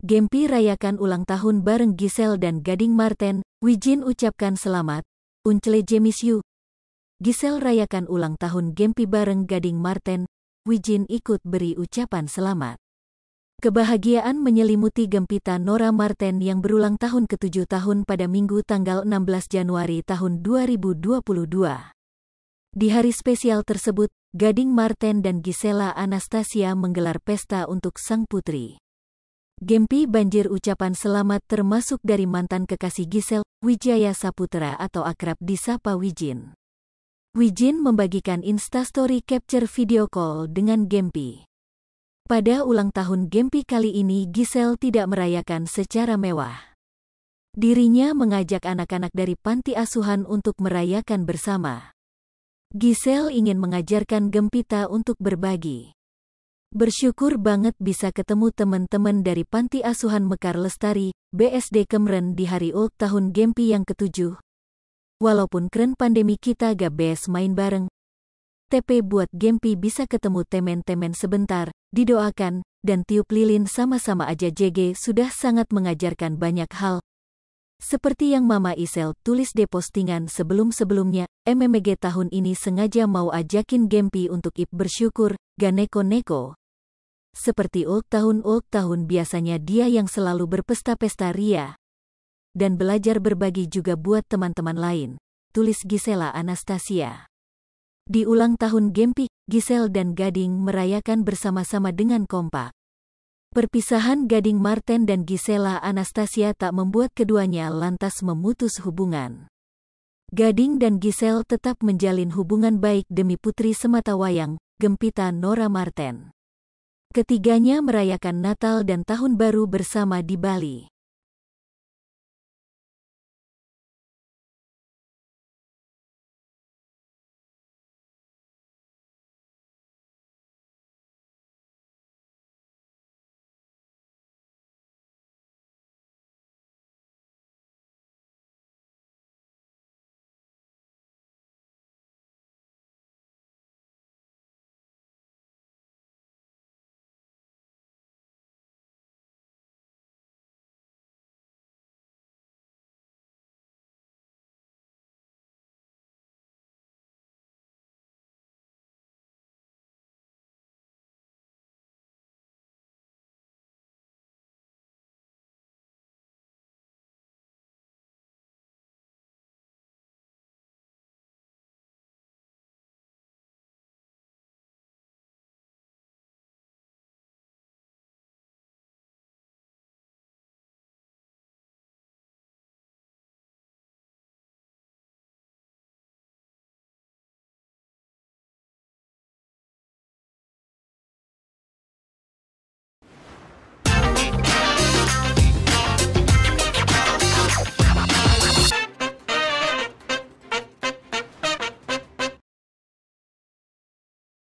Gempi rayakan ulang tahun bareng Giselle dan Gading Marten, Wijin ucapkan selamat, Uncle Miss you. Giselle rayakan ulang tahun Gempi bareng Gading Marten, Wijin ikut beri ucapan selamat. Kebahagiaan menyelimuti Gempita Nora Marten yang berulang tahun ke-7 tahun pada Minggu tanggal 16 Januari tahun 2022. Di hari spesial tersebut, Gading Marten dan Gisela Anastasia menggelar pesta untuk sang putri. Gempi banjir ucapan selamat termasuk dari mantan kekasih Giselle, Wijaya Saputra atau akrab disapa Wijin. Wijin membagikan Instastory capture video call dengan Gempi. Pada ulang tahun Gempi kali ini Giselle tidak merayakan secara mewah. Dirinya mengajak anak-anak dari panti asuhan untuk merayakan bersama. Giselle ingin mengajarkan Gempita untuk berbagi. Bersyukur banget bisa ketemu teman-teman dari Panti Asuhan Mekar Lestari, BSD Kemren di hari ulang tahun Gempi yang ke-7. Walaupun keren pandemi kita gak bes main bareng. TP buat Gempi bisa ketemu temen-temen sebentar, didoakan, dan tiup lilin sama-sama aja JG sudah sangat mengajarkan banyak hal. Seperti yang Mama Isel tulis di postingan sebelum-sebelumnya, MMG tahun ini sengaja mau ajakin Gempi untuk bersyukur, gak neko-neko. Seperti ulang tahun biasanya dia yang selalu berpesta-pesta ria. Dan belajar berbagi juga buat teman-teman lain, tulis Gisela Anastasia. Di ulang tahun Gempi, Giselle dan Gading merayakan bersama-sama dengan kompak. Perpisahan Gading Marten dan Gisela Anastasia tak membuat keduanya lantas memutus hubungan. Gading dan Giselle tetap menjalin hubungan baik demi putri sematawayang, Gempita Nora Marten. Ketiganya merayakan Natal dan Tahun Baru bersama di Bali.